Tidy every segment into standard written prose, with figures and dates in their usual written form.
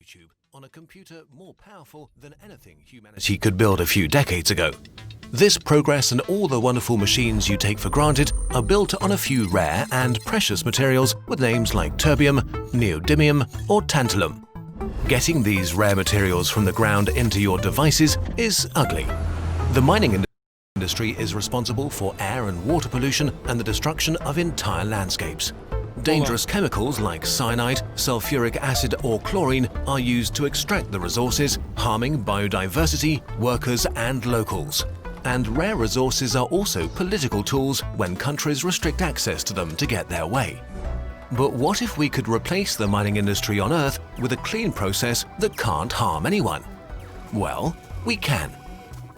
YouTube on a computer more powerful than anything humanity could build a few decades ago. This progress and all the wonderful machines you take for granted are built on a few rare and precious materials with names like terbium, neodymium, or tantalum. Getting these rare materials from the ground into your devices is ugly. The mining industry is responsible for air and water pollution and the destruction of entire landscapes. Dangerous chemicals like cyanide, sulfuric acid or chlorine are used to extract the resources, harming biodiversity, workers and locals. And rare resources are also political tools when countries restrict access to them to get their way. But what if we could replace the mining industry on Earth with a clean process that can't harm anyone? Well, we can.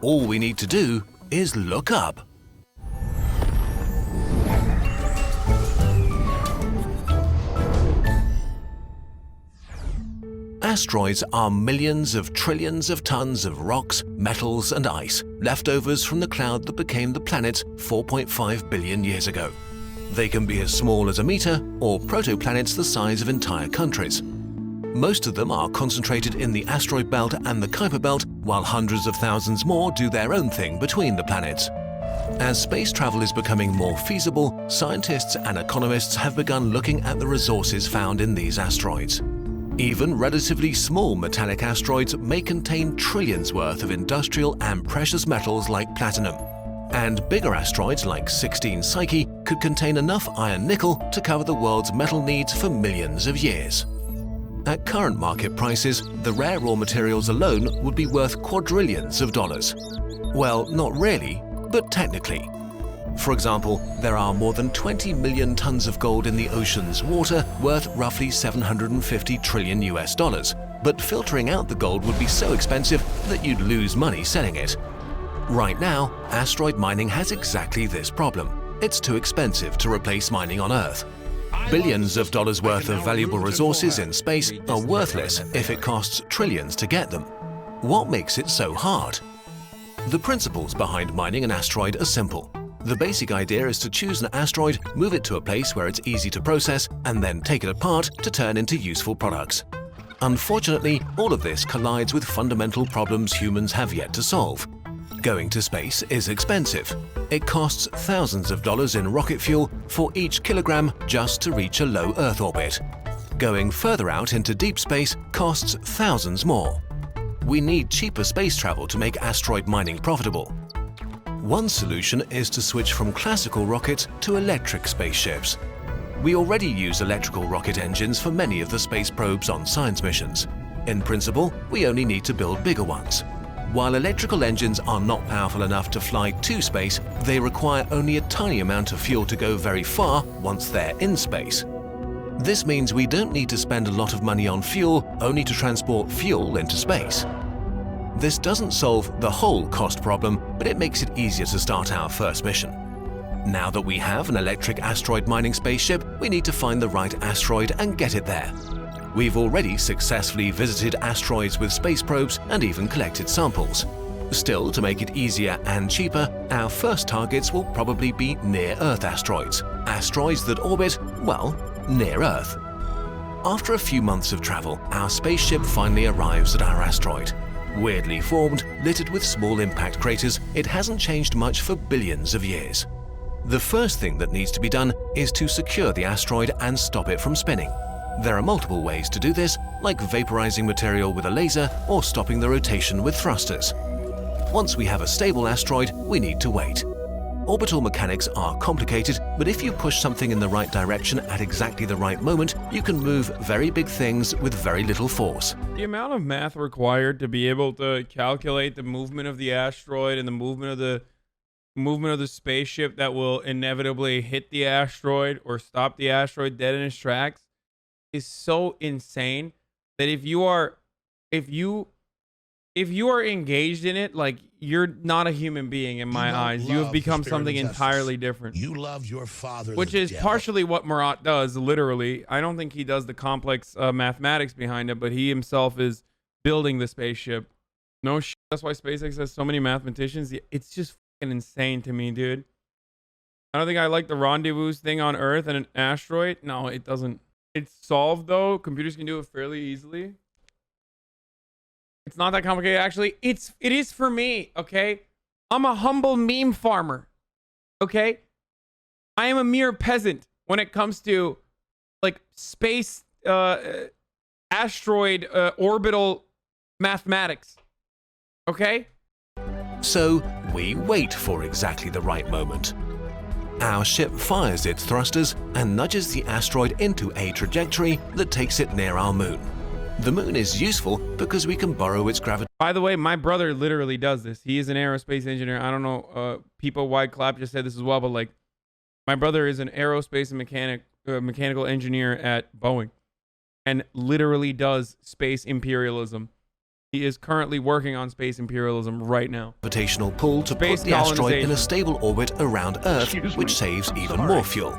All we need to do is look up. Asteroids are millions of trillions of tons of rocks, metals and ice, leftovers from the cloud that became the planets 4.5 billion years ago. They can be as small as a meter or protoplanets the size of entire countries. Most of them are concentrated in the asteroid belt and the Kuiper belt, while hundreds of thousands more do their own thing between the planets. As space travel is becoming more feasible, scientists and economists have begun looking at the resources found in these asteroids. Even relatively small metallic asteroids may contain trillions worth of industrial and precious metals like platinum. And bigger asteroids like 16 Psyche could contain enough iron-nickel to cover the world's metal needs for millions of years. At current market prices, the rare raw materials alone would be worth quadrillions of dollars. Well, not really, but technically. For example, there are more than 20 million tons of gold in the ocean's water, worth roughly 750 trillion US dollars. But filtering out the gold would be so expensive that you'd lose money selling it. Right now, asteroid mining has exactly this problem. It's too expensive to replace mining on Earth. Billions of dollars worth of valuable resources in space are worthless if it costs trillions to get them. What makes it so hard? The principles behind mining an asteroid are simple. The basic idea is to choose an asteroid, move it to a place where it's easy to process, and then take it apart to turn into useful products. Unfortunately, all of this collides with fundamental problems humans have yet to solve. Going to space is expensive. It costs thousands of dollars in rocket fuel for each kilogram just to reach a low Earth orbit. Going further out into deep space costs thousands more. We need cheaper space travel to make asteroid mining profitable. One solution is to switch from classical rockets to electric spaceships. We already use electrical rocket engines for many of the space probes on science missions. In principle, we only need to build bigger ones. While electrical engines are not powerful enough to fly to space, they require only a tiny amount of fuel to go very far once they're in space. This means we don't need to spend a lot of money on fuel only to transport fuel into space. This doesn't solve the whole cost problem, but it makes it easier to start our first mission. Now that we have an electric asteroid mining spaceship, we need to find the right asteroid and get it there. We've already successfully visited asteroids with space probes and even collected samples. Still, to make it easier and cheaper, our first targets will probably be near-Earth asteroids. Asteroids that orbit, well, near Earth. After a few months of travel, our spaceship finally arrives at our asteroid. Weirdly formed, littered with small impact craters, it hasn't changed much for billions of years. The first thing that needs to be done is to secure the asteroid and stop it from spinning. There are multiple ways to do this, like vaporizing material with a laser or stopping the rotation with thrusters. Once we have a stable asteroid, we need to wait. Orbital mechanics are complicated, but if you push something in the right direction at exactly the right moment, you can move very big things with very little force. The amount of math required to be able to calculate the movement of the asteroid and the movement of the spaceship that will inevitably hit the asteroid or stop the asteroid dead in its tracks is so insane that if you are engaged in it, like, you're not a human being in my eyes. You have become something entirely different. You love your father, which is partially what Murat does, literally. I don't think he does the complex mathematics behind it, but he himself is building the spaceship. No shit. That's why SpaceX has so many mathematicians. It's just fucking insane to me, dude. I don't think I like the rendezvous thing on Earth and an asteroid. No, it doesn't. It's solved, though. Computers can do it fairly easily. It's not that complicated, actually. It is for me, okay? I'm a humble meme farmer, okay? I am a mere peasant when it comes to like space, asteroid, orbital mathematics, okay? So we wait for exactly the right moment. Our ship fires its thrusters and nudges the asteroid into a trajectory that takes it near our moon. The moon is useful because we can borrow its gravity. By the way, my brother literally does this. He is an aerospace engineer. I don't know, people wide clap just said this as well, but like my brother is an aerospace and mechanical engineer at Boeing and literally does space imperialism. He is currently working on space imperialism right now. Gravitational pull to Space put the asteroid in colonization. a stable orbit around Earth, which saves even more fuel.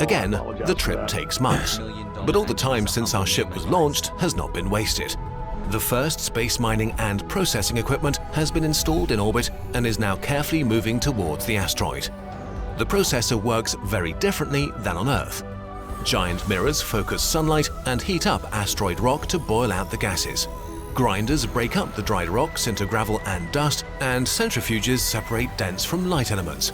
Again, the trip takes months, but all the time since our ship was launched has not been wasted. The first space mining and processing equipment has been installed in orbit and is now carefully moving towards the asteroid. The processor works very differently than on Earth. Giant mirrors focus sunlight and heat up asteroid rock to boil out the gases. Grinders break up the dried rocks into gravel and dust, and centrifuges separate dense from light elements.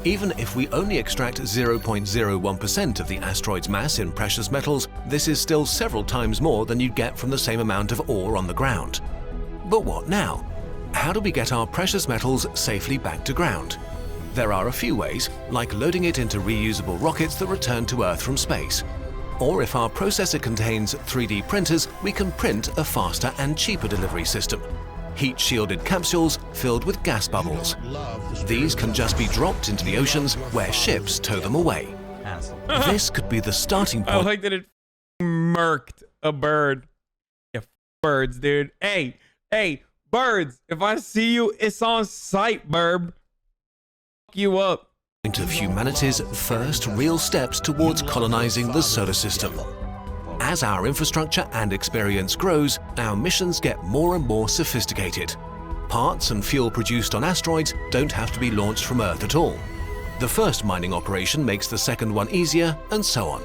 Even if we only extract 0.01% of the asteroid's mass in precious metals, this is still several times more than you'd get from the same amount of ore on the ground. But what now? How do we get our precious metals safely back to ground? There are a few ways, like loading it into reusable rockets that return to Earth from space. Or if our processor contains 3D printers, we can print a faster and cheaper delivery system. Heat-shielded capsules filled with gas bubbles. These can just be dropped into the oceans where ships tow them away. This could be the starting I point. like that it murked a bird. Yeah, birds, dude. Hey, birds. If I see you, it's on sight, burb. Fuck you up. Of humanity's first real steps towards colonizing the solar system. As our infrastructure and experience grows, our missions get more and more sophisticated. Parts and fuel produced on asteroids don't have to be launched from Earth at all. The first mining operation makes the second one easier, and so on.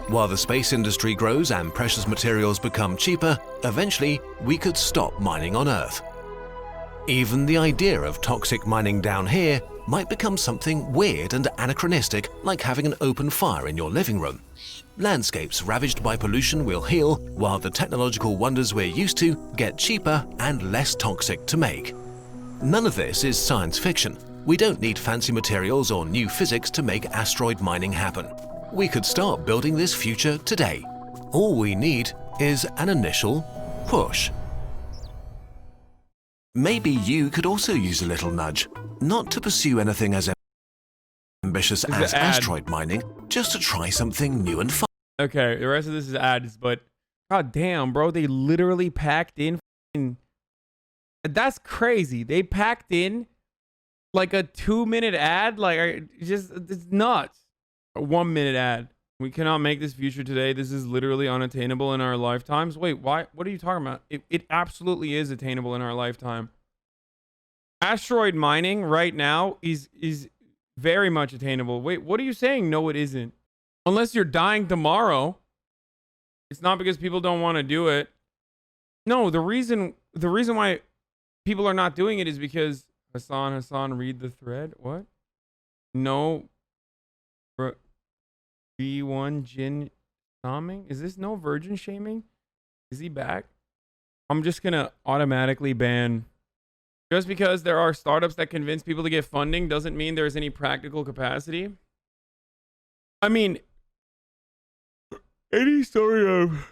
While the space industry grows and precious materials become cheaper, eventually we could stop mining on Earth. Even the idea of toxic mining down here might become something weird and anachronistic, like having an open fire in your living room. Landscapes ravaged by pollution will heal, while the technological wonders we're used to get cheaper and less toxic to make. None of this is science fiction. We don't need fancy materials or new physics to make asteroid mining happen. We could start building this future today. All we need is an initial push. Maybe you could also use a little nudge, not to pursue anything as ambitious as asteroid mining, just to try something new and fun. Okay, the rest of this is ads, but god damn, bro, they literally packed in. That's crazy. They packed in like a 2-minute ad, like it's nuts. A 1-minute ad. We cannot make this future today. This is literally unattainable in our lifetimes. Wait, why? What are you talking about? It absolutely is attainable in our lifetime. Asteroid mining right now is very much attainable. Wait, what are you saying? No, it isn't. Unless you're dying tomorrow. It's not because people don't want to do it. No, the reason why people are not doing it is because Hassan, read the thread. What? No. B1 Jin Saming? Is this no virgin shaming? Is he back? I'm just gonna automatically ban. Just because there are startups that convince people to get funding doesn't mean there's any practical capacity. I mean, any sort of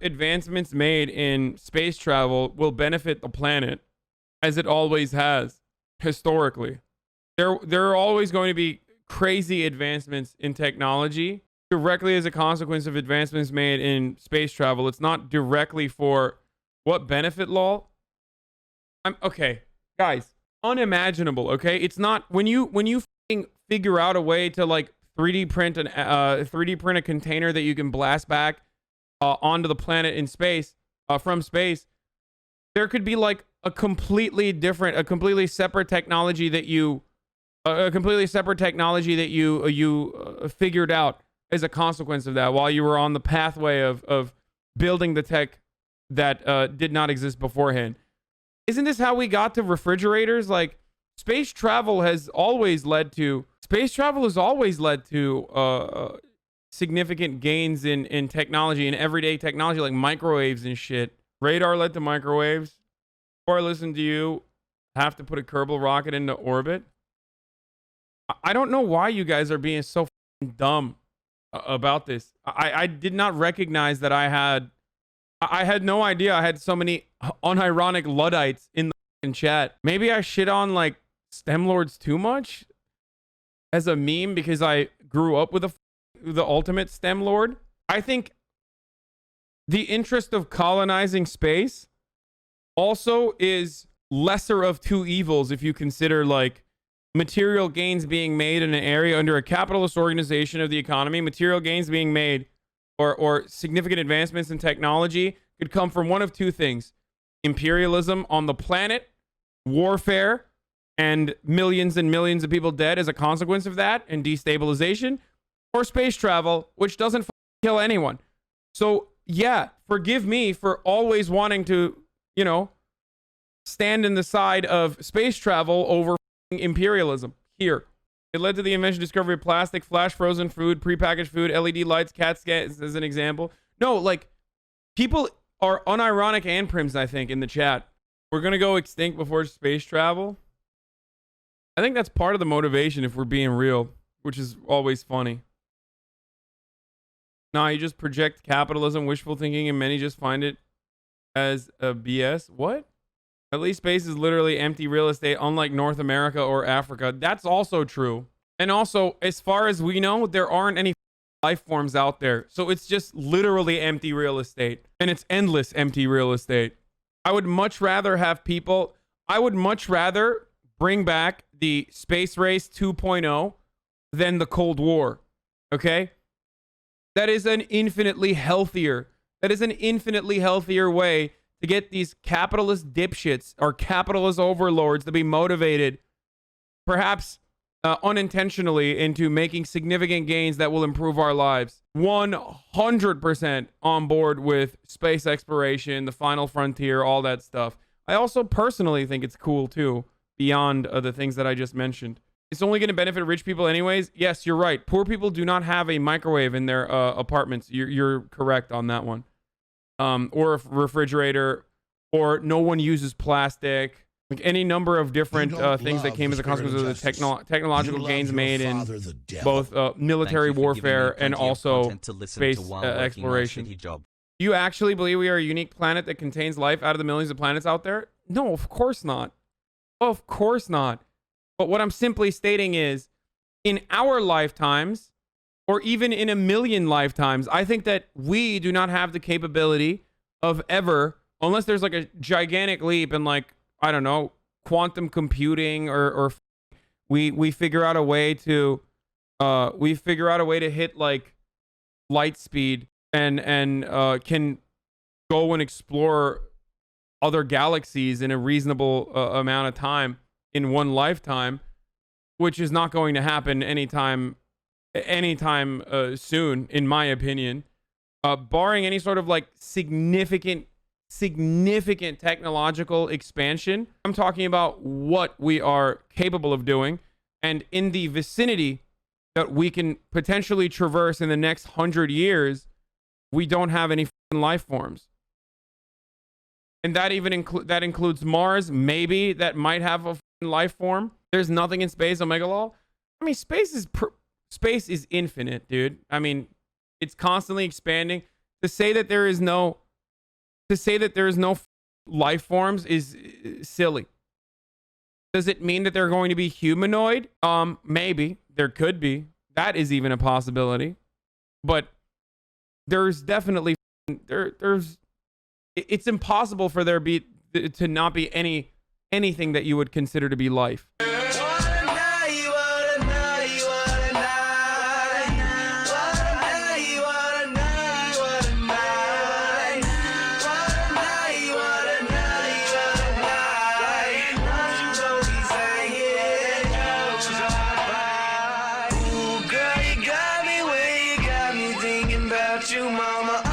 advancements made in space travel will benefit the planet, as it always has historically. There are always going to be crazy advancements in technology directly as a consequence of advancements made in space travel. It's not directly for what benefit, lol. Okay, guys, unimaginable. Okay, it's not when you figure out a way to like 3D print a container that you can blast back onto the planet in space from space. There could be like a completely separate technology that you figured out as a consequence of that, while you were on the pathway of building the tech that did not exist beforehand. Isn't this how we got to refrigerators? Like, space travel has always led to significant gains in technology, in everyday technology, like microwaves and shit. Radar led to microwaves. Before I listen to you have to put a Kerbal rocket into orbit. I don't know why you guys are being so dumb about this. I did not recognize that I had no idea I had so many unironic Luddites in the chat. Maybe I shit on like STEM lords too much as a meme because I grew up with the ultimate STEM lord. I think the interest of colonizing space also is lesser of two evils if you consider like material gains being made in an area under a capitalist organization of the economy. Material gains being made or significant advancements in technology could come from one of two things: imperialism on the planet, warfare, and millions of people dead as a consequence of that, and destabilization, or space travel, which doesn't kill anyone. So yeah, forgive me for always wanting to, you know, stand in the side of space travel over imperialism. Here, it led to the invention and discovery of plastic, flash frozen food, prepackaged food, LED lights, CAT scans as an example. No, like, people are unironic and prims, I think, in the chat. We're gonna go extinct before space travel. I think that's part of the motivation, if we're being real, which is always funny. Nah, you just project capitalism, wishful thinking, and many just find it as a BS. What? At least space is literally empty real estate, unlike North America or Africa. That's also true. And also, as far as we know, there aren't any life forms out there. So it's just literally empty real estate. And it's endless empty real estate. I would much rather bring back the space race 2.0 than the Cold War. Okay? That is an infinitely healthier way to get these capitalist dipshits or capitalist overlords to be motivated, perhaps unintentionally, into making significant gains that will improve our lives. 100% on board with space exploration, the final frontier, all that stuff. I also personally think it's cool too, beyond the things that I just mentioned. It's only going to benefit rich people anyways. Yes, you're right. Poor people do not have a microwave in their apartments. You're correct on that one. Or a refrigerator, or no one uses plastic. Like any number of different things that came as a consequence of the technological gains made in both military warfare and also space exploration. Do you actually believe we are a unique planet that contains life out of the millions of planets out there? No, of course not. Of course not. But what I'm simply stating is, in our lifetimes, or even in a million lifetimes, I think that we do not have the capability of ever, unless there's like a gigantic leap in, like, I don't know, quantum computing, or we figure out a way to hit like light speed and can go and explore other galaxies in a reasonable amount of time in one lifetime, which is not going to happen anytime soon, in my opinion. Barring any sort of like significant technological expansion, I'm talking about what we are capable of doing, and in the vicinity that we can potentially traverse in the next 100 years, we don't have any life forms. And that even includes Mars, maybe, that might have a life form. There's nothing in space, Omega Lol. I mean, space is infinite, dude. I mean, it's constantly expanding. To say that there is no life forms is silly. Does it mean that they're going to be humanoid? Maybe. There could be. That is even a possibility. But there's definitely it's impossible for there to not be anything that you would consider to be life. mama.